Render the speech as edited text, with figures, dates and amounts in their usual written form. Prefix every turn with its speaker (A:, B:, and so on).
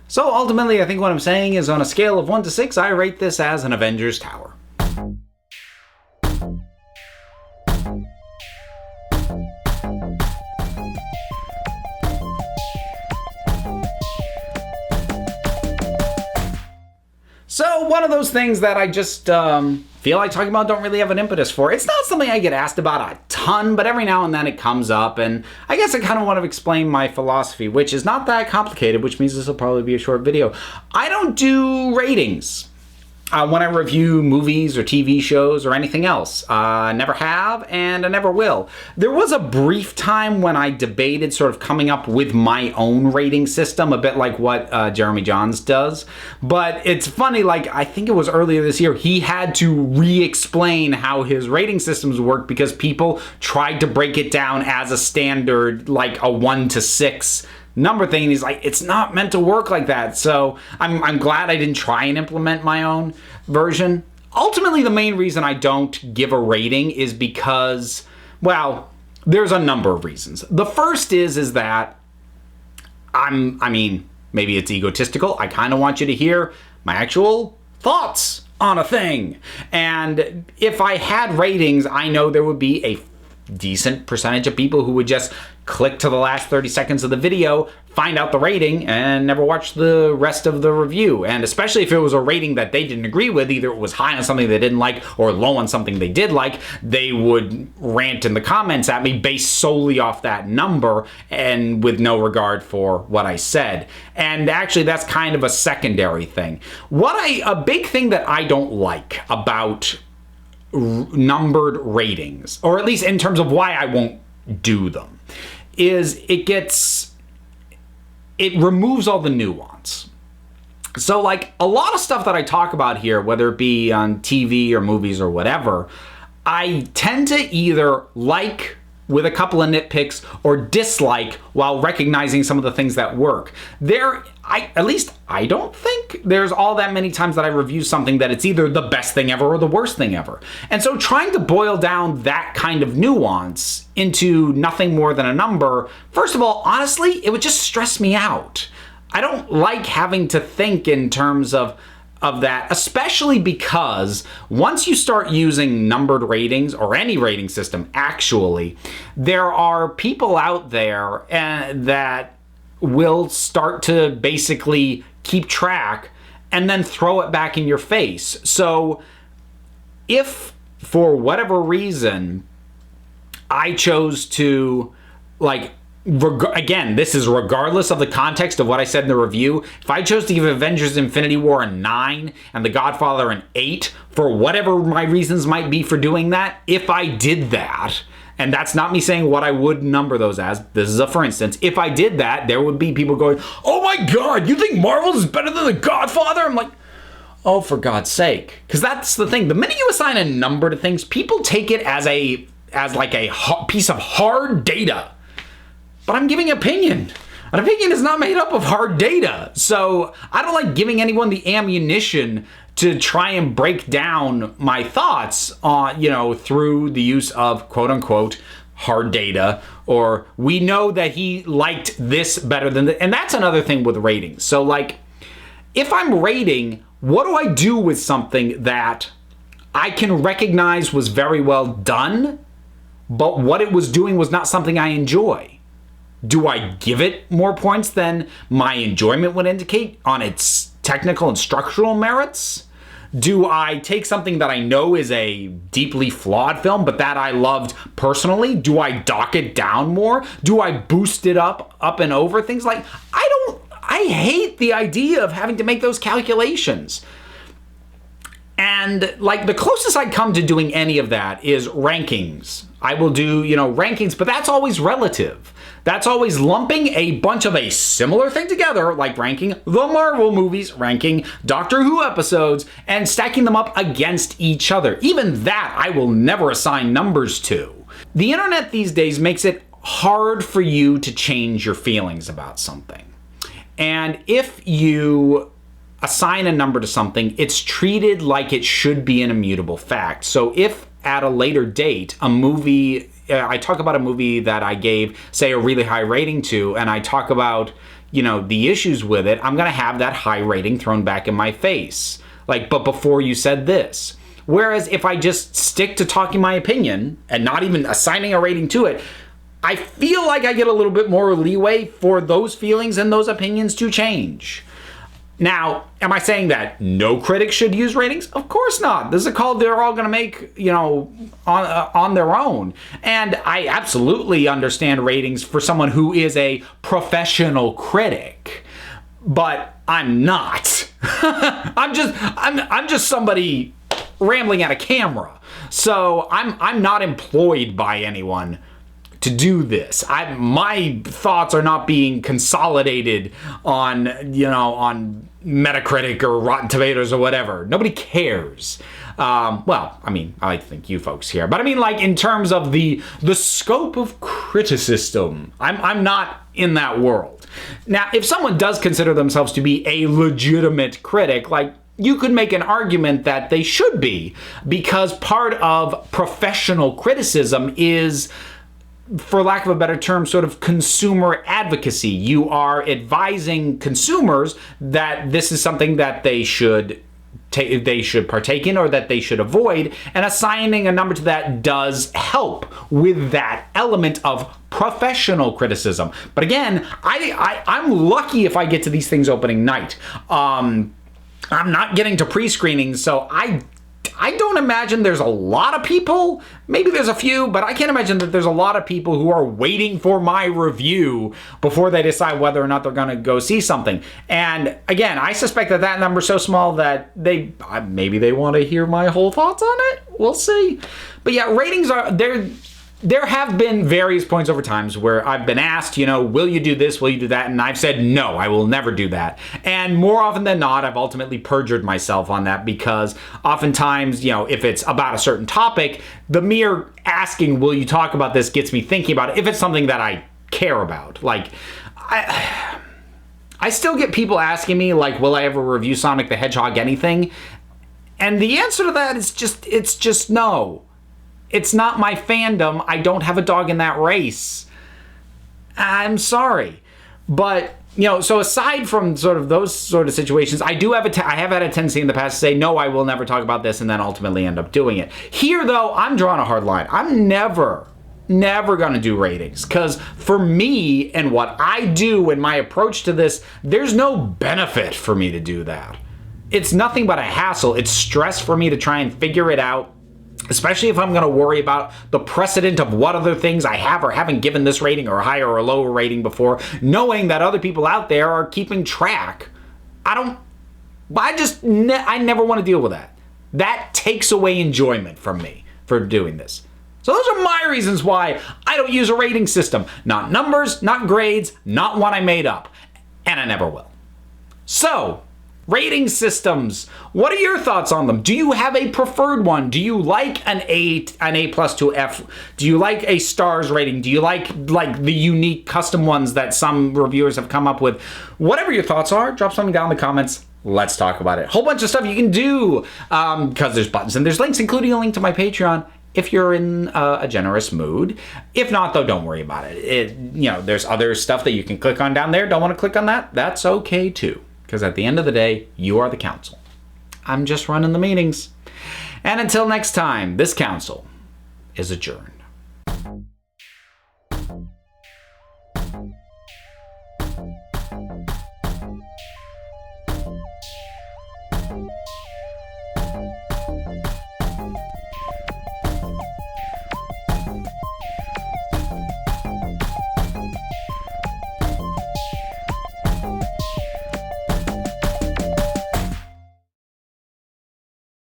A: So ultimately, I think what I'm saying is on a scale of 1 to 6, I rate this as an Avengers Tower. So one of those things that I just feel like talking about, don't really have an impetus for. It's not something I get asked about a ton, but every now and then it comes up, and I guess I kind of want to explain my philosophy, which is not that complicated, which means this will probably be a short video. I don't do ratings when I review movies or TV shows or anything else. Never have, and I never will. There was a brief time when I debated sort of coming up with my own rating system, a bit like what Jeremy Jahns does. But it's funny, like, I think it was earlier this year, he had to re-explain how his rating systems work because people tried to break it down as a standard, like a 1 to 6 number thing, and he's like, it's not meant to work like that. So I'm glad I didn't try and implement my own version. Ultimately, the main reason I don't give a rating is because, well, there's a number of reasons. The first is that maybe it's egotistical. I kind of want you to hear my actual thoughts on a thing. And if I had ratings, I know there would be a decent percentage of people who would just click to the last 30 seconds of the video, find out the rating, and never watch the rest of the review. And especially if it was a rating that they didn't agree with, either it was high on something they didn't like or low on something they did like, they would rant in the comments at me based solely off that number and with no regard for what I said. And actually, that's kind of a secondary thing. A big thing that I don't like about numbered ratings, or at least in terms of why I won't do them, is it removes all the nuance. So like a lot of stuff that I talk about here, whether it be on TV or movies or whatever, I tend to either like with a couple of nitpicks or dislike while recognizing some of the things that work. At least I don't think there's all that many times that I review something that it's either the best thing ever or the worst thing ever. And so trying to boil down that kind of nuance into nothing more than a number, first of all, honestly, it would just stress me out. I don't like having to think in terms of that, especially because once you start using numbered ratings or any rating system, actually, there are people out there that will start to basically keep track and then throw it back in your face. So if for whatever reason I chose to, like, again, this is regardless of the context of what I said in the review. If I chose to give Avengers Infinity War a 9 and The Godfather an 8, for whatever my reasons might be for doing that, if I did that, and that's not me saying what I would number those as, this is a for instance, if I did that, there would be people going, oh my god, you think Marvel is better than The Godfather? I'm like, oh, for God's sake. Because that's the thing. The minute you assign a number to things, people take it as like a piece of hard data. But I'm giving opinion. An opinion is not made up of hard data. So I don't like giving anyone the ammunition to try and break down my thoughts on, through the use of quote unquote hard data, or we know that he liked this better than that. And that's another thing with ratings. So like, if I'm rating, what do I do with something that I can recognize was very well done, but what it was doing was not something I enjoy? Do I give it more points than my enjoyment would indicate on its technical and structural merits? Do I take something that I know is a deeply flawed film, but that I loved personally? Do I dock it down more? Do I boost it up and over? Things like, I hate the idea of having to make those calculations. And like the closest I come to doing any of that is rankings. I will do, rankings, but that's always relative. That's always lumping a bunch of a similar thing together, like ranking the Marvel movies, ranking Doctor Who episodes, and stacking them up against each other. Even that I will never assign numbers to. The internet these days makes it hard for you to change your feelings about something. And if you assign a number to something, it's treated like it should be an immutable fact. So if at a later date, a movie, I talk about a movie that I gave, say, a really high rating to, and I talk about, the issues with it, I'm going to have that high rating thrown back in my face. Like, but before you said this. Whereas if I just stick to talking my opinion and not even assigning a rating to it, I feel like I get a little bit more leeway for those feelings and those opinions to change. Now, am I saying that no critics should use ratings? Of course not. This is a call they're all going to make, on their own. And I absolutely understand ratings for someone who is a professional critic, but I'm not. I'm just somebody rambling at a camera. So I'm not employed by anyone to do this. My thoughts are not being consolidated on Metacritic or Rotten Tomatoes or whatever. Nobody cares. I think you folks care, but in terms of the scope of criticism, I'm not in that world. Now, if someone does consider themselves to be a legitimate critic, you could make an argument that they should be, because part of professional criticism is, for lack of a better term, sort of consumer advocacy. You are advising consumers that this is something that they should partake in or that they should avoid, and assigning a number to that does help with that element of professional criticism. But again, I'm lucky if I get to these things opening night. I'm not getting to pre-screenings, so I don't imagine there's a lot of people. Maybe there's a few, but I can't imagine that there's a lot of people who are waiting for my review before they decide whether or not they're going to go see something. And again, I suspect that number's so small that maybe they want to hear my whole thoughts on it. We'll see. But yeah, ratings are there. There have been various points over times where I've been asked, will you do this, will you do that? And I've said, no, I will never do that. And more often than not, I've ultimately perjured myself on that, because oftentimes, if it's about a certain topic, the mere asking, will you talk about this, gets me thinking about it, if it's something that I care about. I still get people asking me, will I ever review Sonic the Hedgehog anything? And the answer to that is it's just no. It's not my fandom. I don't have a dog in that race. I'm sorry. But, so aside from sort of those sort of situations, I have had a tendency in the past to say, no, I will never talk about this, and then ultimately end up doing it. Here, though, I'm drawing a hard line. I'm never going to do ratings, because for me and what I do and my approach to this, there's no benefit for me to do that. It's nothing but a hassle. It's stress for me to try and figure it out. Especially if I'm going to worry about the precedent of what other things I have or haven't given this rating or a higher or lower rating before, knowing that other people out there are keeping track. I never want to deal with that. That takes away enjoyment from me for doing this. So those are my reasons why I don't use a rating system. Not numbers, not grades, not one I made up. And I never will. So, rating systems. What are your thoughts on them? Do you have a preferred one? Do you like an A plus to F? Do you like a stars rating? Do you like the unique custom ones that some reviewers have come up with? Whatever your thoughts are, drop something down in the comments. Let's talk about it. Whole bunch of stuff you can do, because there's buttons and there's links, including a link to my Patreon if you're in a generous mood. If not, though, don't worry about it. There's other stuff that you can click on down there. Don't want to click on that? That's okay too. Because at the end of the day, you are the council. I'm just running the meetings. And until next time, this council is adjourned.